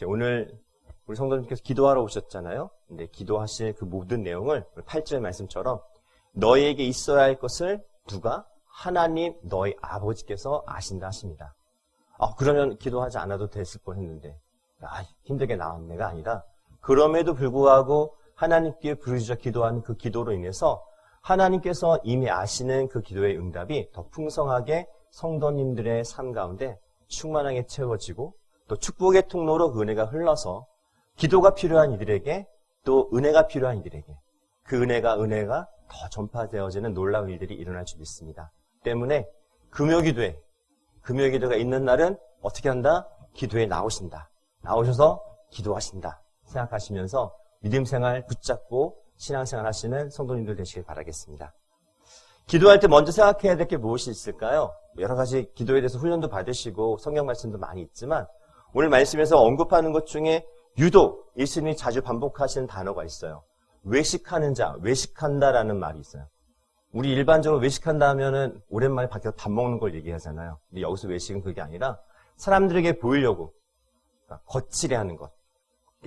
오늘 우리 성도님께서 기도하러 오셨잖아요. 근데 기도하실 그 모든 내용을 8절 말씀처럼 너희에게 있어야 할 것을 누가? 하나님 너희 아버지께서 아신다 하십니다. 그러면 기도하지 않아도 됐을 뻔했는데 힘들게 나왔네가 아니라 그럼에도 불구하고 하나님께 부르짖어 기도하는 그 기도로 인해서 하나님께서 이미 아시는 그 기도의 응답이 더 풍성하게 성도님들의 삶 가운데 충만하게 채워지고 또 축복의 통로로 그 은혜가 흘러서 기도가 필요한 이들에게 또 은혜가 필요한 이들에게 그 은혜가 더 전파되어지는 놀라운 일들이 일어날 줄 믿습니다. 때문에 금요기도가 있는 날은 어떻게 한다? 기도에 나오신다. 나오셔서 기도하신다. 생각하시면서 믿음 생활 붙잡고 신앙생활 하시는 성도님들 되시길 바라겠습니다. 기도할 때 먼저 생각해야 될 게 무엇이 있을까요? 여러 가지 기도에 대해서 훈련도 받으시고 성경 말씀도 많이 있지만 오늘 말씀에서 언급하는 것 중에 유독 예수님이 자주 반복하시는 단어가 있어요. 외식하는 자, 외식한다라는 말이 있어요. 우리 일반적으로 외식한다 하면은 오랜만에 밖에서 밥 먹는 걸 얘기하잖아요. 근데 여기서 외식은 그게 아니라 사람들에게 보이려고 거칠게 하는 것,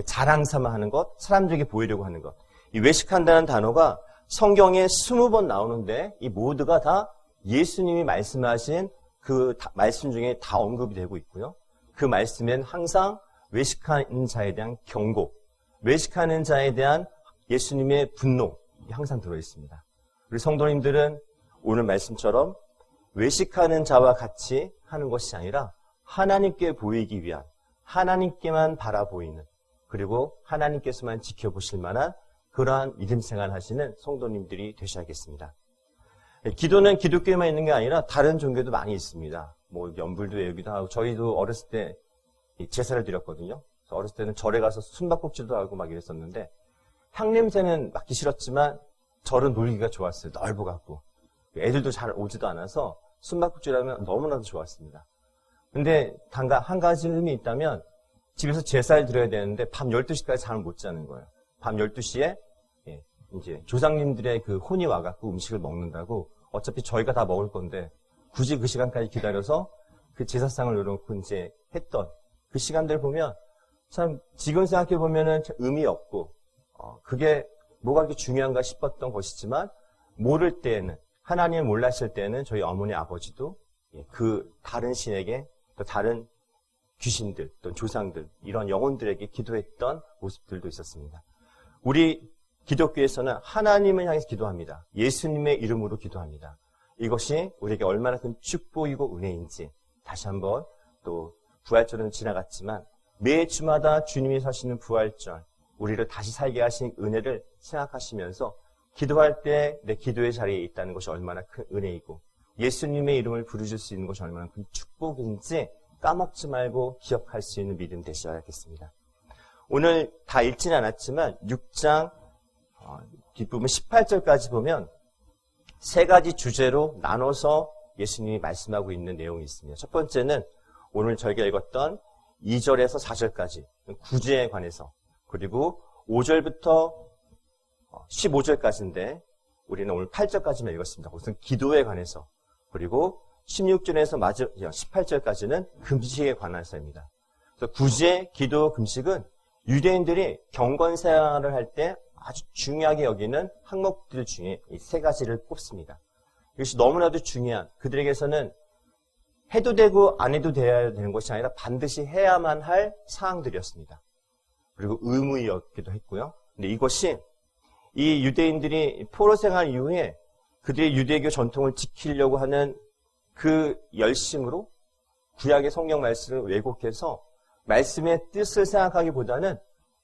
자랑 삼아 하는 것, 사람들에게 보이려고 하는 것. 이 외식한다는 단어가 성경에 20번 나오는데 이 모두가 다 예수님이 말씀하신 그 말씀 중에 다 언급이 되고 있고요. 그 말씀엔 항상 외식하는 자에 대한 경고, 외식하는 자에 대한 예수님의 분노 항상 들어있습니다. 우리 성도님들은 오늘 말씀처럼 외식하는 자와 같이 하는 것이 아니라 하나님께 보이기 위한, 하나님께만 바라보이는, 그리고 하나님께서만 지켜보실 만한 그러한 믿음 생활 하시는 성도님들이 되셔야겠습니다. 기도는 기독교에만 있는 게 아니라 다른 종교도 많이 있습니다. 연불도 외우기도 하고, 저희도 어렸을 때 제사를 드렸거든요. 그래서 어렸을 때는 절에 가서 숨바꼭질도 하고 막 이랬었는데, 향냄새는 맡기 싫었지만 절은 놀기가 좋았어요. 넓어갖고. 애들도 잘 오지도 않아서 숨바꼭질하면 너무나도 좋았습니다. 근데 한 가지 의미 있다면 집에서 제사를 드려야 되는데 밤 12시까지 잠을 못 자는 거예요. 밤 12시에 이제 조상님들의 그 혼이 와갖고 음식을 먹는다고 어차피 저희가 다 먹을 건데 굳이 그 시간까지 기다려서 그 제사상을 놓고 이제 했던 그 시간들 보면 참 지금 생각해 보면은 의미 없고 그게 뭐가 그렇게 중요한가 싶었던 것이지만 모를 때에는 하나님을 몰랐을 때는 저희 어머니 아버지도 그 다른 신에게 또 다른 귀신들 또 조상들 이런 영혼들에게 기도했던 모습들도 있었습니다. 우리 기독교에서는 하나님을 향해서 기도합니다. 예수님의 이름으로 기도합니다. 이것이 우리에게 얼마나 큰 축복이고 은혜인지 다시 한번 또 부활절은 지나갔지만 매 주마다 주님이 사시는 부활절 우리를 다시 살게 하신 은혜를 생각하시면서 기도할 때 내 기도의 자리에 있다는 것이 얼마나 큰 은혜이고 예수님의 이름을 부르실 수 있는 것이 얼마나 큰 축복인지 까먹지 말고 기억할 수 있는 믿음 되셔야겠습니다. 오늘 다 읽지는 않았지만 6장 뒷부분 18절까지 보면 세 가지 주제로 나눠서 예수님이 말씀하고 있는 내용이 있습니다. 첫 번째는 오늘 저희가 읽었던 2절에서 4절까지 구제에 관해서 그리고 5절부터 15절까지인데 우리는 오늘 8절까지만 읽었습니다. 그것은 기도에 관해서 그리고 16절에서 18절까지는 금식에 관해서입니다. 그래서 구제, 기도, 금식은 유대인들이 경건 생활을 할 때 아주 중요하게 여기는 항목들 중에 이 세 가지를 꼽습니다. 이것이 너무나도 중요한 그들에게서는 해도 되고 안 해도 돼야 되는 것이 아니라 반드시 해야만 할 사항들이었습니다. 그리고 의무이었기도 했고요. 근데 이것이 이 유대인들이 포로 생활 이후에 그들의 유대교 전통을 지키려고 하는 그 열심으로 구약의 성경 말씀을 왜곡해서 말씀의 뜻을 생각하기보다는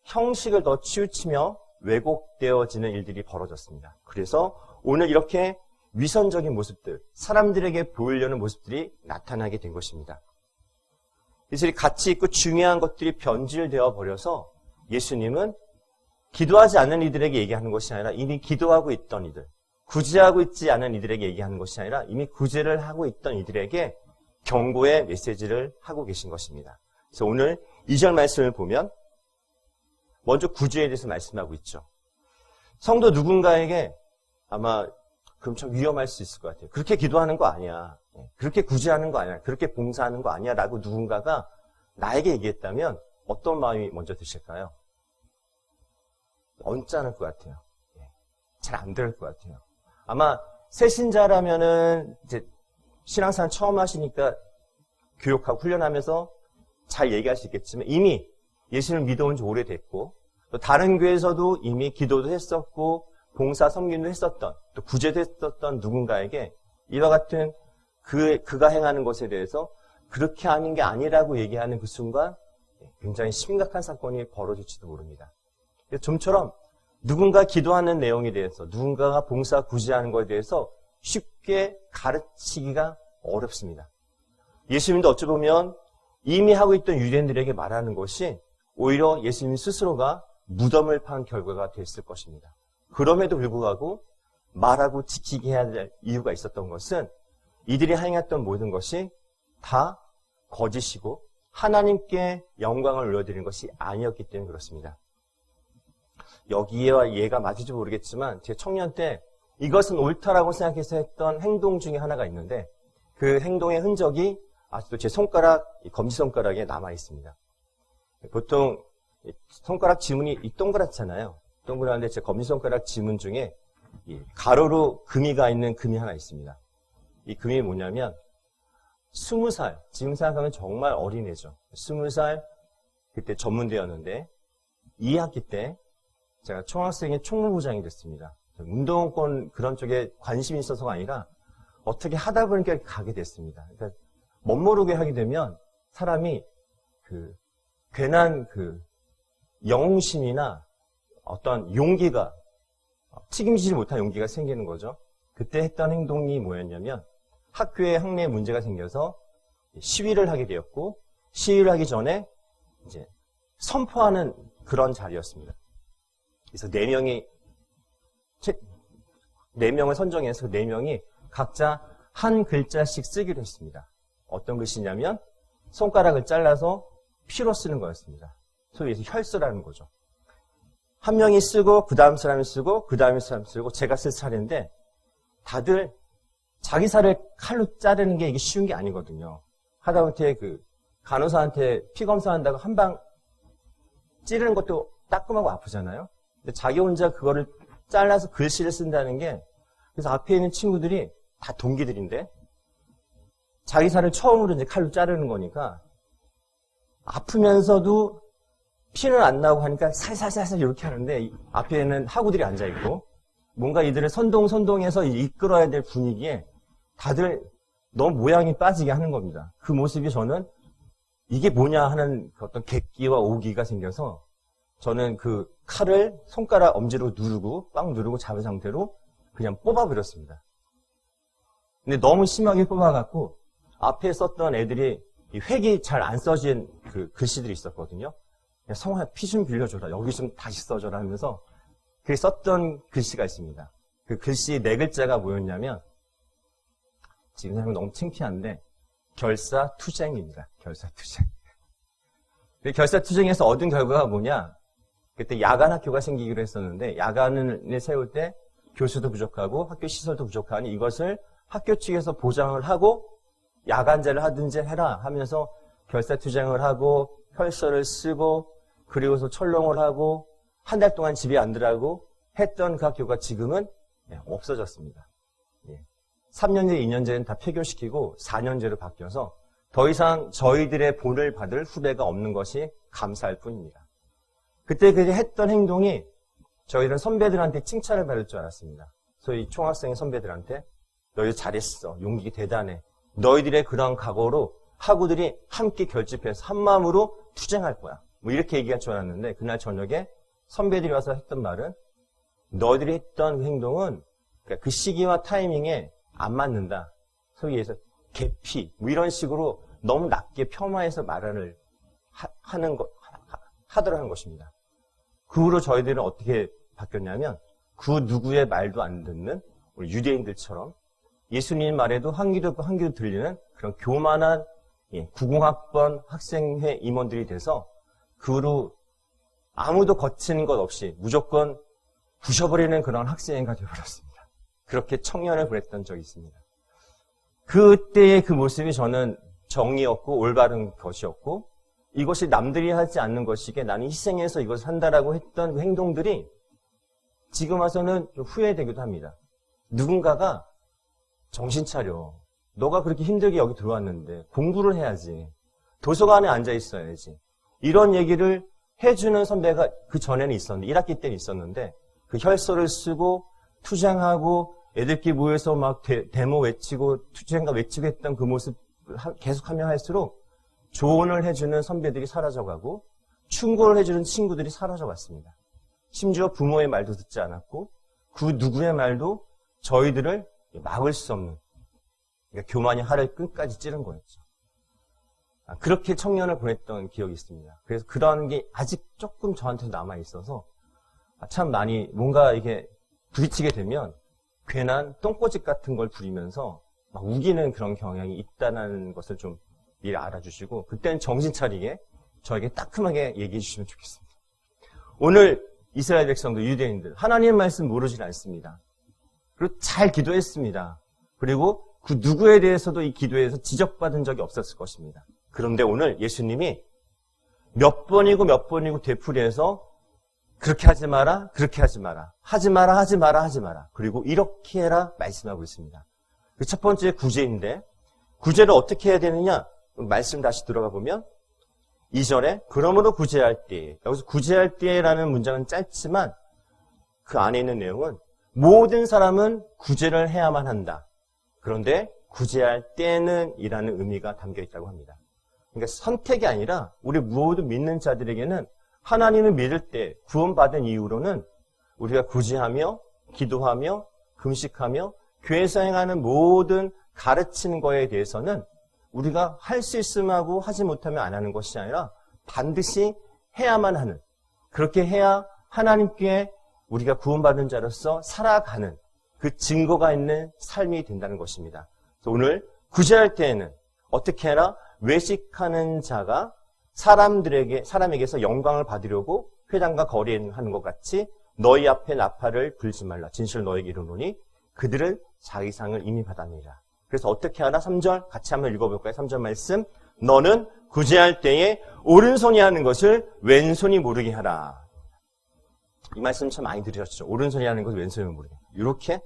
형식을 더 치우치며 왜곡되어지는 일들이 벌어졌습니다. 그래서 오늘 이렇게 위선적인 모습들, 사람들에게 보이려는 모습들이 나타나게 된 것입니다. 이들이 가치 있고 중요한 것들이 변질되어 버려서 예수님은 기도하지 않는 이들에게 얘기하는 것이 아니라 이미 기도하고 있던 이들, 구제하고 있지 않은 이들에게 얘기하는 것이 아니라 이미 구제를 하고 있던 이들에게 경고의 메시지를 하고 계신 것입니다. 그래서 오늘 2절 말씀을 보면 먼저 구제에 대해서 말씀하고 있죠. 성도 누군가에게 아마 그럼 참 위험할 수 있을 것 같아요. 그렇게 기도하는 거 아니야. 그렇게 구제하는 거 아니야. 그렇게 봉사하는 거 아니야. 라고 누군가가 나에게 얘기했다면 어떤 마음이 먼저 드실까요? 언짢을 것 같아요. 잘 안 들을 것 같아요. 아마 새신자라면은 이제 신앙생활 처음 하시니까 교육하고 훈련하면서 잘 얘기할 수 있겠지만 이미 예수를 믿어온 지 오래됐고 또 다른 교회에서도 이미 기도도 했었고 봉사 섬김도 했었던 또 구제도 했었던 누군가에게 이와 같은 그가 행하는 것에 대해서 그렇게 하는 게 아니라고 얘기하는 그 순간 굉장히 심각한 사건이 벌어질지도 모릅니다. 좀처럼 누군가 기도하는 내용에 대해서 누군가가 봉사 구제하는 것에 대해서 쉽게 가르치기가 어렵습니다. 예수님도 어찌 보면 이미 하고 있던 유대인들에게 말하는 것이 오히려 예수님 스스로가 무덤을 판 결과가 됐을 것입니다. 그럼에도 불구하고 말하고 지키게 해야 될 이유가 있었던 것은 이들이 행했던 모든 것이 다 거짓이고 하나님께 영광을 올려드리는 것이 아니었기 때문에 그렇습니다. 여기와 얘가 맞을지 모르겠지만 제 청년 때 이것은 옳다라고 생각해서 했던 행동 중에 하나가 있는데 그 행동의 흔적이 아직도 제 검지손가락에 남아 있습니다. 보통 손가락 지문이 동그랗잖아요. 동그란데 제 검지손가락 지문 중에 가로로 금이가 있는 금이 하나 있습니다. 이 금이 뭐냐면 20살, 지금 생각하면 정말 어린애죠. 20살 그때 전문대였는데 2학기 때 제가 총학생의 총무부장이 됐습니다. 운동권 그런 쪽에 관심이 있어서가 아니라 어떻게 하다 보니까 가게 됐습니다. 그러니까 멋모르게 하게 되면 사람이 괜한 영웅심이나 어떤 용기가 책임지지 못한 용기가 생기는 거죠. 그때 했던 행동이 뭐였냐면 학교에 학내에 문제가 생겨서 시위를 하게 되었고 시위를 하기 전에 이제 선포하는 그런 자리였습니다. 그래서 4명을 선정해서 4명이 각자 한 글자씩 쓰기로 했습니다. 어떤 글씨냐면 손가락을 잘라서 피로 쓰는 거였습니다. 소위 해서 혈서라는 거죠. 한 명이 쓰고 그 다음 사람이 쓰고 그 다음 사람이 쓰고 제가 쓸 차례인데 다들 자기 살을 칼로 자르는 게 이게 쉬운 게 아니거든요. 하다못해 간호사한테 피 검사한다고 한 방 찌르는 것도 따끔하고 아프잖아요. 근데 자기 혼자 그거를 잘라서 글씨를 쓴다는 게 그래서 앞에 있는 친구들이 다 동기들인데 자기 살을 처음으로 이제 칼로 자르는 거니까 아프면서도 피는 안 나고 하니까 살살살살 이렇게 하는데 앞에는 학우들이 앉아있고 뭔가 이들을 선동해서 이끌어야 될 분위기에 다들 너무 모양이 빠지게 하는 겁니다. 그 모습이 저는 이게 뭐냐 하는 어떤 객기와 오기가 생겨서 저는 그 칼을 손가락 엄지로 누르고 꽉 누르고 잡은 상태로 그냥 뽑아버렸습니다. 근데 너무 심하게 뽑아갖고 앞에 썼던 애들이 획이 잘 안 써진 그 글씨들이 있었거든요. 성화야 피 좀 빌려줘라. 여기 좀 다시 써줘라 하면서 그 썼던 글씨가 있습니다. 그 글씨 4글자가 뭐였냐면 지금 생각하면 너무 창피한데 결사투쟁입니다. 결사투쟁. 결사투쟁에서 얻은 결과가 뭐냐? 그때 야간 학교가 생기기로 했었는데 야간을 세울 때 교수도 부족하고 학교 시설도 부족하니 이것을 학교 측에서 보장을 하고 야간제를 하든지 해라 하면서 결사투쟁을 하고 혈서를 쓰고 그리고서 철롱을 하고 한 달 동안 집에 안 들어가고 했던 그 학교가 지금은 없어졌습니다. 3년제, 2년제는 다 폐교시키고 4년제로 바뀌어서 더 이상 저희들의 본을 받을 후배가 없는 것이 감사할 뿐입니다. 그때 그 했던 행동이 저희들은 선배들한테 칭찬을 받을 줄 알았습니다. 소위 총학생 선배들한테 너희 잘했어. 용기 대단해. 너희들의 그런 각오로 학우들이 함께 결집해서 한마음으로 투쟁할 거야. 뭐 이렇게 얘기할 줄 알았는데 그날 저녁에 선배들이 와서 했던 말은 너희들이 했던 행동은 그 시기와 타이밍에 안 맞는다. 소위 해서 개피 뭐 이런 식으로 너무 낮게 폄하해서 말을 하더라는 것입니다. 그 후로 저희들은 어떻게 바뀌었냐면 그 누구의 말도 안 듣는 우리 유대인들처럼 예수님 말에도 한 귀도 들리는 그런 교만한 90학번 학생회 임원들이 돼서 그 후로 아무도 거치는 것 없이 무조건 부셔버리는 그런 학생회가 되어버렸습니다. 그렇게 청년을 보냈던 적이 있습니다. 그때의 그 모습이 저는 정의였고 올바른 것이었고 이것이 남들이 하지 않는 것이기에 나는 희생해서 이것을 한다라고 했던 그 행동들이 지금 와서는 좀 후회되기도 합니다. 누군가가 정신 차려. 너가 그렇게 힘들게 여기 들어왔는데 공부를 해야지. 도서관에 앉아 있어야지. 이런 얘기를 해주는 선배가 그 전에는 있었는데 1학기 때는 있었는데 그 혈서를 쓰고 투쟁하고 애들끼리 모여서 막 데모 외치고 투쟁가 외치고 했던 그 모습 계속하면 할수록 조언을 해주는 선배들이 사라져가고 충고를 해주는 친구들이 사라져갔습니다. 심지어 부모의 말도 듣지 않았고 그 누구의 말도 저희들을 막을 수 없는, 그러니까 교만이 하를 끝까지 찌른 거였죠. 그렇게 청년을 보냈던 기억이 있습니다. 그래서 그런 게 아직 조금 저한테도 남아있어서 참 많이 뭔가 이게 부딪히게 되면 괜한 똥꼬집 같은 걸 부리면서 막 우기는 그런 경향이 있다는 것을 좀 미리 알아주시고 그때는 정신 차리게 저에게 따끔하게 얘기해 주시면 좋겠습니다. 오늘 이스라엘 백성들, 유대인들 하나님의 말씀 모르질 않습니다. 그리고 잘 기도했습니다. 그리고 그 누구에 대해서도 이 기도에서 지적받은 적이 없었을 것입니다. 그런데 오늘 예수님이 몇 번이고 되풀이해서 그렇게 하지 마라, 그렇게 하지 마라, 하지 마라, 하지 마라, 하지 마라. 그리고 이렇게 해라 말씀하고 있습니다. 그 첫 번째 구제인데 구제를 어떻게 해야 되느냐? 말씀 다시 들어가 보면 2절에 그러므로 구제할 때, 여기서 구제할 때라는 문장은 짧지만 그 안에 있는 내용은 모든 사람은 구제를 해야만 한다. 그런데 구제할 때는 이라는 의미가 담겨 있다고 합니다. 그러니까 선택이 아니라 우리 모두 믿는 자들에게는 하나님을 믿을 때 구원받은 이후로는 우리가 구제하며 기도하며 금식하며 교회에서 행하는 모든 가르치는 거에 대해서는 우리가 할 수 있음하고 하지 못하면 안 하는 것이 아니라 반드시 해야만 하는, 그렇게 해야 하나님께 우리가 구원받은 자로서 살아가는 그 증거가 있는 삶이 된다는 것입니다. 그래서 오늘 구제할 때에는 어떻게 해라? 외식하는 자가 사람에게서 영광을 받으려고 회당과 거리에 하는 것 같이 너희 앞에 나팔을 불지 말라. 진실 너에게 이르노니 그들은 자기 상을 이미 받았느니라. 그래서 어떻게 하나? 3절 같이 한번 읽어볼까요? 3절 말씀. 너는 구제할 때에 오른손이 하는 것을 왼손이 모르게 하라. 이 말씀 참 많이 들으셨죠? 오른손이 하는 것을 왼손이 모르게. 이렇게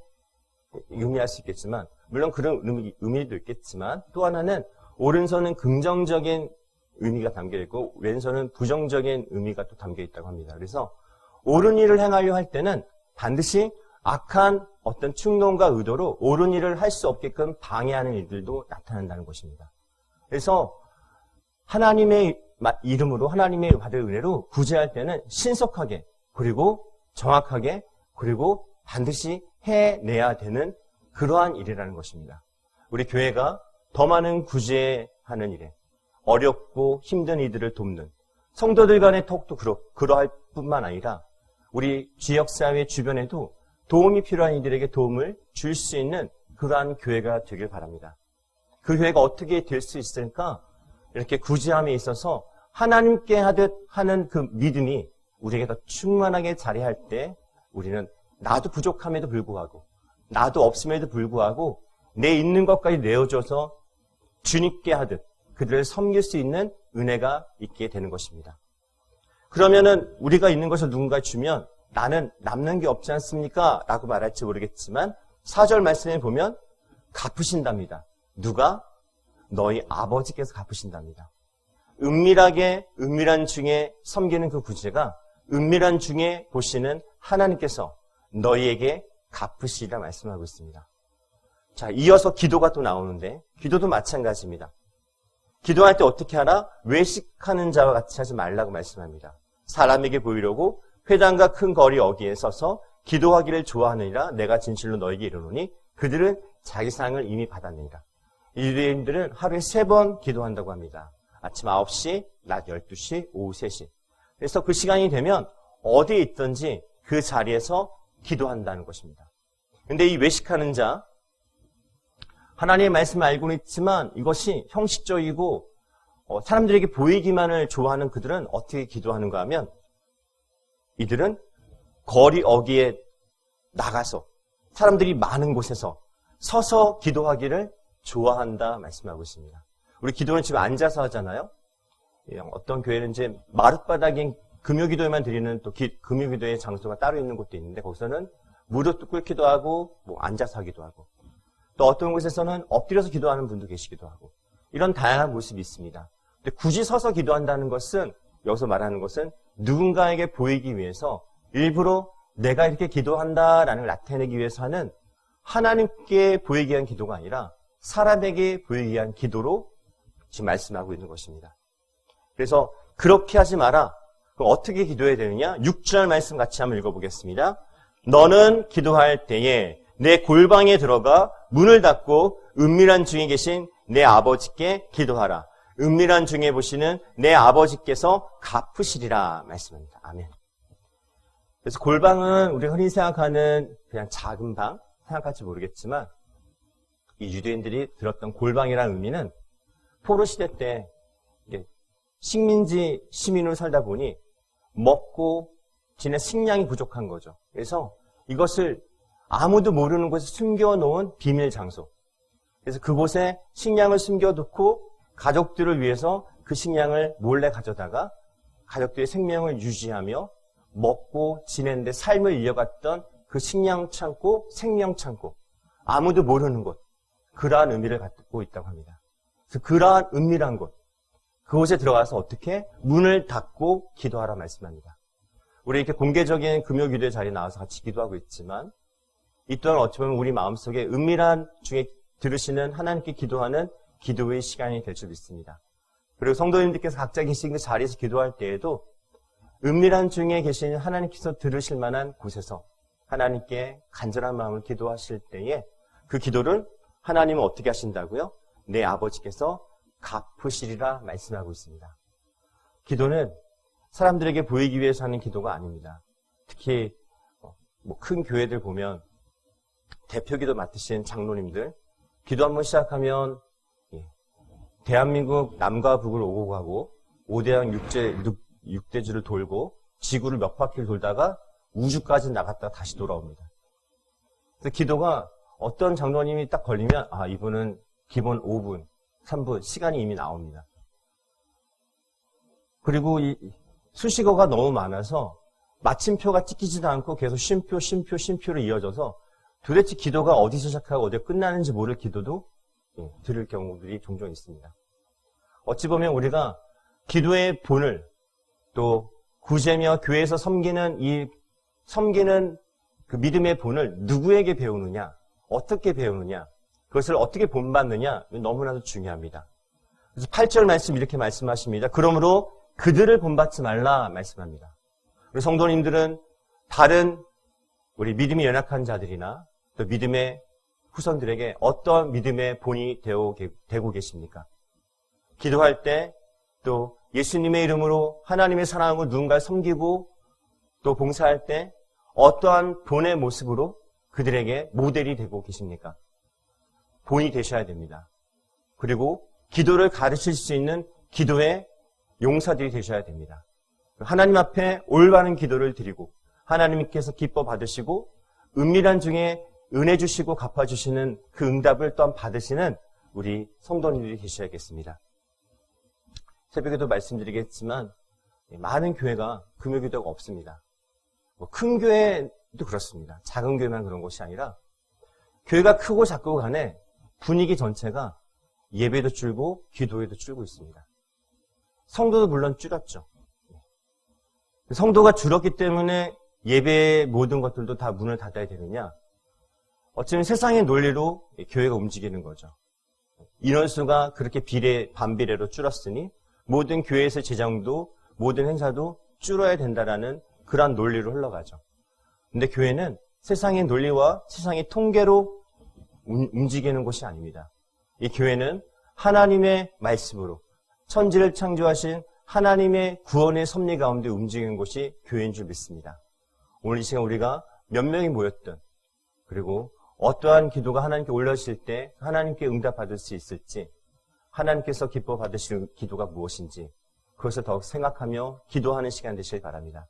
의미할 수 있겠지만 물론 그런 의미도 있겠지만 또 하나는 오른손은 긍정적인 의미가 담겨 있고 왼손은 부정적인 의미가 또 담겨 있다고 합니다. 그래서 옳은 일을 행하려 할 때는 반드시 악한 어떤 충동과 의도로 옳은 일을 할 수 없게끔 방해하는 일들도 나타난다는 것입니다. 그래서 하나님의 이름으로 하나님의 받을 은혜로 구제할 때는 신속하게 그리고 정확하게 그리고 반드시 해내야 되는 그러한 일이라는 것입니다. 우리 교회가 더 많은 구제하는 일에 어렵고 힘든 이들을 돕는 성도들 간의 톡도 그러할 뿐만 아니라 우리 지역사회 주변에도 도움이 필요한 이들에게 도움을 줄 수 있는 그러한 교회가 되길 바랍니다. 그 교회가 어떻게 될 수 있을까? 이렇게 구제함에 있어서 하나님께 하듯 하는 그 믿음이 우리에게 더 충만하게 자리할 때 우리는 나도 부족함에도 불구하고 나도 없음에도 불구하고 내 있는 것까지 내어줘서 주님께 하듯 그들을 섬길 수 있는 은혜가 있게 되는 것입니다. 그러면은 우리가 있는 것을 누군가 주면 나는 남는 게 없지 않습니까? 라고 말할지 모르겠지만 4절 말씀에 보면 갚으신답니다. 누가? 너희 아버지께서 갚으신답니다. 은밀한 중에 섬기는 그 구제가 은밀한 중에 보시는 하나님께서 너희에게 갚으시리라 말씀하고 있습니다. 자, 이어서 기도가 또 나오는데 기도도 마찬가지입니다. 기도할 때 어떻게 하나? 외식하는 자와 같이 하지 말라고 말씀합니다. 사람에게 보이려고 회당과 큰 거리 어귀에 서서 기도하기를 좋아하느니라 내가 진실로 너에게 이르노니 그들은 자기 상을 이미 받았느니라. 유대인들은 하루에 3번 기도한다고 합니다. 아침 9시, 낮 12시, 오후 3시. 그래서 그 시간이 되면 어디에 있든지 그 자리에서 기도한다는 것입니다. 그런데 이 외식하는 자, 하나님의 말씀을 알고는 있지만 이것이 형식적이고 사람들에게 보이기만을 좋아하는 그들은 어떻게 기도하는가 하면 이들은 거리 어귀에 나가서 사람들이 많은 곳에서 서서 기도하기를 좋아한다 말씀하고 있습니다. 우리 기도는 지금 앉아서 하잖아요. 어떤 교회는 이제 마룻바닥인 금요기도에만 드리는 또 금요기도의 장소가 따로 있는 곳도 있는데 거기서는 무릎도 꿇기도 하고 뭐 앉아서 하기도 하고 또 어떤 곳에서는 엎드려서 기도하는 분도 계시기도 하고 이런 다양한 모습이 있습니다. 근데 굳이 서서 기도한다는 것은 여기서 말하는 것은 누군가에게 보이기 위해서 일부러 내가 이렇게 기도한다라는 걸 나타내기 위해서 하는 하나님께 보이기 위한 기도가 아니라 사람에게 보이기 위한 기도로 지금 말씀하고 있는 것입니다. 그래서 그렇게 하지 마라. 그럼 어떻게 기도해야 되느냐? 6절 말씀 같이 한번 읽어보겠습니다. 너는 기도할 때에 내 골방에 들어가 문을 닫고 은밀한 중에 계신 내 아버지께 기도하라. 은밀한 중에 보시는 내 아버지께서 갚으시리라 말씀합니다. 아멘. 그래서 골방은 우리가 흔히 생각하는 그냥 작은 방 생각할지 모르겠지만 이 유대인들이 들었던 골방이라는 의미는 포로 시대 때 식민지 시민으로 살다 보니 먹고 지내 식량이 부족한 거죠. 그래서 이것을 아무도 모르는 곳에 숨겨놓은 비밀 장소. 그래서 그곳에 식량을 숨겨놓고 가족들을 위해서 그 식량을 몰래 가져다가 가족들의 생명을 유지하며 먹고 지내는데 삶을 이어갔던 그 식량 창고, 생명 창고, 아무도 모르는 곳, 그러한 의미를 갖고 있다고 합니다. 그래서 그러한 은밀한 곳, 그곳에 들어가서 어떻게 문을 닫고 기도하라 말씀합니다. 우리 이렇게 공개적인 금요기도의 자리에 나와서 같이 기도하고 있지만 이 또한 어찌 보면 우리 마음속에 은밀한 중에 들으시는 하나님께 기도하는 기도의 시간이 될 수도 있습니다. 그리고 성도님들께서 각자 계신 그 자리에서 기도할 때에도 은밀한 중에 계신 하나님께서 들으실 만한 곳에서 하나님께 간절한 마음을 기도하실 때에 그 기도를 하나님은 어떻게 하신다고요? 내 아버지께서 갚으시리라 말씀하고 있습니다. 기도는 사람들에게 보이기 위해서 하는 기도가 아닙니다. 특히 큰 교회들 보면 대표기도 맡으신 장로님들 기도 한번 시작하면 대한민국 남과 북을 오고 가고 5대양 6대주를 돌고 지구를 몇 바퀴를 돌다가 우주까지 나갔다 다시 돌아옵니다. 그래서 기도가 어떤 장로님이 딱 걸리면 이분은 기본 5분, 3분 시간이 이미 나옵니다. 그리고 이 수식어가 너무 많아서 마침표가 찍히지도 않고 계속 쉼표로 이어져서 도대체 기도가 어디서 시작하고 어디에 끝나는지 모를 기도도 들을 경우들이 종종 있습니다. 어찌 보면 우리가 기도의 본을 또 구제며 교회에서 섬기는 그 믿음의 본을 누구에게 배우느냐, 어떻게 배우느냐, 그것을 어떻게 본받느냐 너무나도 중요합니다. 그래서 8절 말씀 이렇게 말씀하십니다. 그러므로 그들을 본받지 말라 말씀합니다. 우리 성도님들은 다른 우리 믿음이 연약한 자들이나 또 믿음의 후손들에게 어떤 믿음의 본이 되고 계십니까? 기도할 때 또 예수님의 이름으로 하나님의 사랑으로 누군가를 섬기고 또 봉사할 때 어떠한 본의 모습으로 그들에게 모델이 되고 계십니까? 본이 되셔야 됩니다. 그리고 기도를 가르칠 수 있는 기도의 용사들이 되셔야 됩니다. 하나님 앞에 올바른 기도를 드리고 하나님께서 기뻐 받으시고 은밀한 중에 은혜 주시고 갚아주시는 그 응답을 또한 받으시는 우리 성도님들이 계셔야겠습니다. 새벽에도 말씀드리겠지만 많은 교회가 금요기도가 없습니다. 큰 교회도 그렇습니다. 작은 교회만 그런 것이 아니라 교회가 크고 작고 간에 분위기 전체가 예배도 줄고 기도에도 줄고 있습니다. 성도도 물론 줄었죠. 성도가 줄었기 때문에 예배의 모든 것들도 다 문을 닫아야 되느냐? 어쩌면 세상의 논리로 교회가 움직이는 거죠. 인원수가 그렇게 반비례로 줄었으니 모든 교회에서 재정도 모든 행사도 줄어야 된다라는 그러한 논리로 흘러가죠. 근데 교회는 세상의 논리와 세상의 통계로 움직이는 곳이 아닙니다. 이 교회는 하나님의 말씀으로 천지를 창조하신 하나님의 구원의 섭리 가운데 움직이는 곳이 교회인 줄 믿습니다. 오늘 이 시간 우리가 몇 명이 모였든 그리고 어떠한 기도가 하나님께 올려질 때 하나님께 응답받을 수 있을지 하나님께서 기뻐 받으실 기도가 무엇인지 그것을 더욱 생각하며 기도하는 시간 되시길 바랍니다.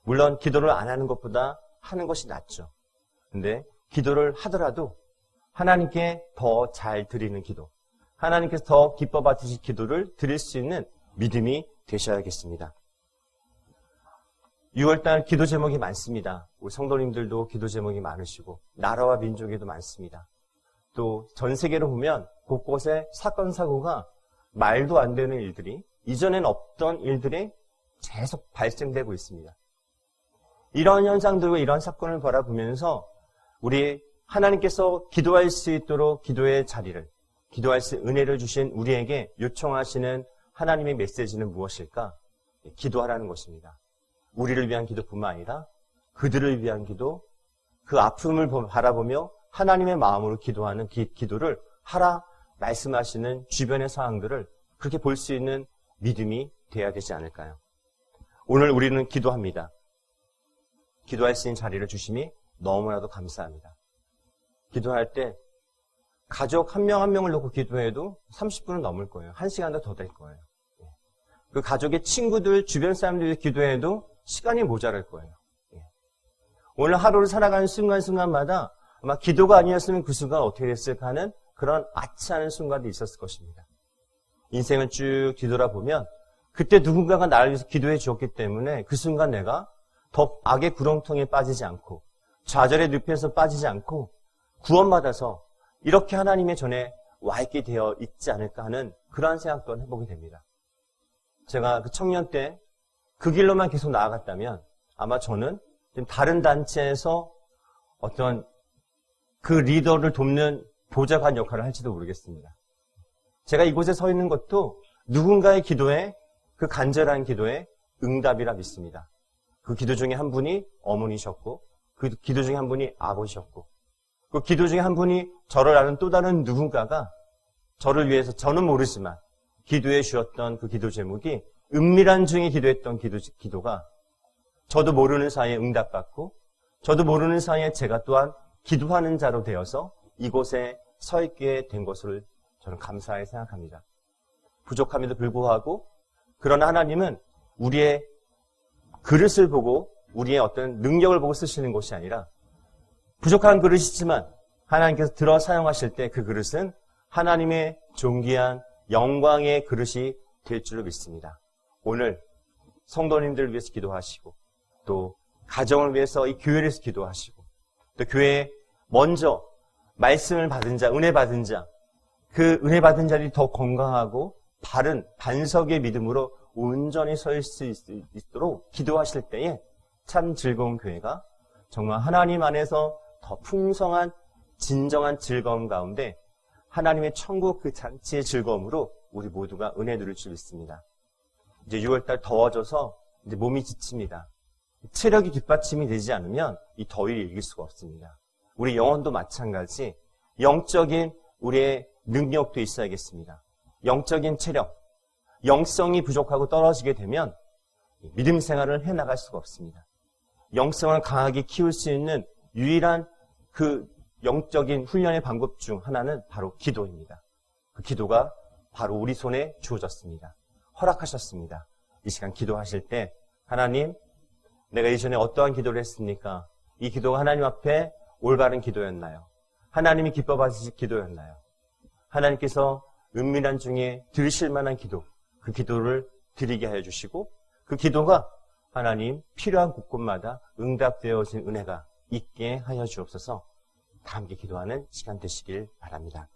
물론 기도를 안 하는 것보다 하는 것이 낫죠. 근데 기도를 하더라도 하나님께 더 잘 드리는 기도, 하나님께서 더 기뻐 받으실 기도를 드릴 수 있는 믿음이 되셔야겠습니다. 6월달 기도 제목이 많습니다. 우리 성도님들도 기도 제목이 많으시고 나라와 민족에도 많습니다. 또 전 세계로 보면 곳곳에 사건 사고가 말도 안 되는 일들이 이전엔 없던 일들이 계속 발생되고 있습니다. 이런 현상들과 이런 사건을 바라보면서 우리 하나님께서 기도할 수 있도록 기도의 자리를, 기도할 수 은혜를 주신 우리에게 요청하시는 하나님의 메시지는 무엇일까? 기도하라는 것입니다. 우리를 위한 기도뿐만 아니라 그들을 위한 기도, 그 아픔을 바라보며 하나님의 마음으로 기도하는 기도를 하라 말씀하시는 주변의 상황들을 그렇게 볼 수 있는 믿음이 되어야 되지 않을까요? 오늘 우리는 기도합니다. 기도할 수 있는 자리를 주심이 너무나도 감사합니다. 기도할 때 가족 한 명 한 명을 놓고 기도해도 30분은 넘을 거예요. 1시간도 더 될 거예요. 그 가족의 친구들, 주변 사람들이 기도해도 시간이 모자랄 거예요. 오늘 하루를 살아가는 순간순간마다 아마 기도가 아니었으면 그 순간 어떻게 됐을까 하는 그런 아차하는 순간도 있었을 것입니다. 인생을 쭉 뒤돌아보면 그때 누군가가 나를 위해서 기도해 주었기 때문에 그 순간 내가 더 악의 구렁텅이에 빠지지 않고 좌절의 늪에서 빠지지 않고 구원받아서 이렇게 하나님의 전에 와 있게 되어 있지 않을까 하는 그러한 생각도 해보게 됩니다. 제가 그 청년 때 그 길로만 계속 나아갔다면 아마 저는 다른 단체에서 어떤 그 리더를 돕는 보좌관 역할을 할지도 모르겠습니다. 제가 이곳에 서 있는 것도 누군가의 기도에, 그 간절한 기도에 응답이라 믿습니다. 그 기도 중에 한 분이 어머니셨고, 그 기도 중에 한 분이 아버지셨고, 그 기도 중에 한 분이 저를 아는 또 다른 누군가가 저를 위해서 저는 모르지만 기도해 주었던 그 기도 제목이 은밀한 중에 기도했던 기도가 저도 모르는 사이에 응답받고 저도 모르는 사이에 제가 또한 기도하는 자로 되어서 이곳에 서 있게 된 것을 저는 감사하게 생각합니다. 부족함에도 불구하고 그러나 하나님은 우리의 그릇을 보고 우리의 어떤 능력을 보고 쓰시는 것이 아니라 부족한 그릇이지만 하나님께서 들어 사용하실 때 그 그릇은 하나님의 존귀한 영광의 그릇이 될 줄로 믿습니다. 오늘 성도님들을 위해서 기도하시고 또 가정을 위해서 이 교회를 위해서 기도하시고 또 교회에 먼저 말씀을 받은 자, 은혜 받은 자, 그 은혜 받은 자들이 더 건강하고 바른 반석의 믿음으로 온전히 설 수 있도록 기도하실 때에 참 즐거운 교회가 정말 하나님 안에서 더 풍성한 진정한 즐거움 가운데 하나님의 천국 그 잔치의 즐거움으로 우리 모두가 은혜 누릴 줄 믿습니다. 이제 6월달 더워져서 이제 몸이 지칩니다. 체력이 뒷받침이 되지 않으면 이 더위를 이길 수가 없습니다. 우리 영혼도 마찬가지 영적인 우리의 능력도 있어야겠습니다. 영적인 체력, 영성이 부족하고 떨어지게 되면 믿음 생활을 해나갈 수가 없습니다. 영성을 강하게 키울 수 있는 유일한 그 영적인 훈련의 방법 중 하나는 바로 기도입니다. 그 기도가 바로 우리 손에 주어졌습니다. 허락하셨습니다. 이 시간 기도하실 때 하나님, 내가 이전에 어떠한 기도를 했습니까? 이 기도가 하나님 앞에 올바른 기도였나요? 하나님이 기뻐 받으실 기도였나요? 하나님께서 은밀한 중에 들으실 만한 기도, 그 기도를 드리게 하여 주시고 그 기도가 하나님 필요한 곳곳마다 응답되어진 은혜가 있게 하여 주옵소서. 다 함께 기도하는 시간 되시길 바랍니다.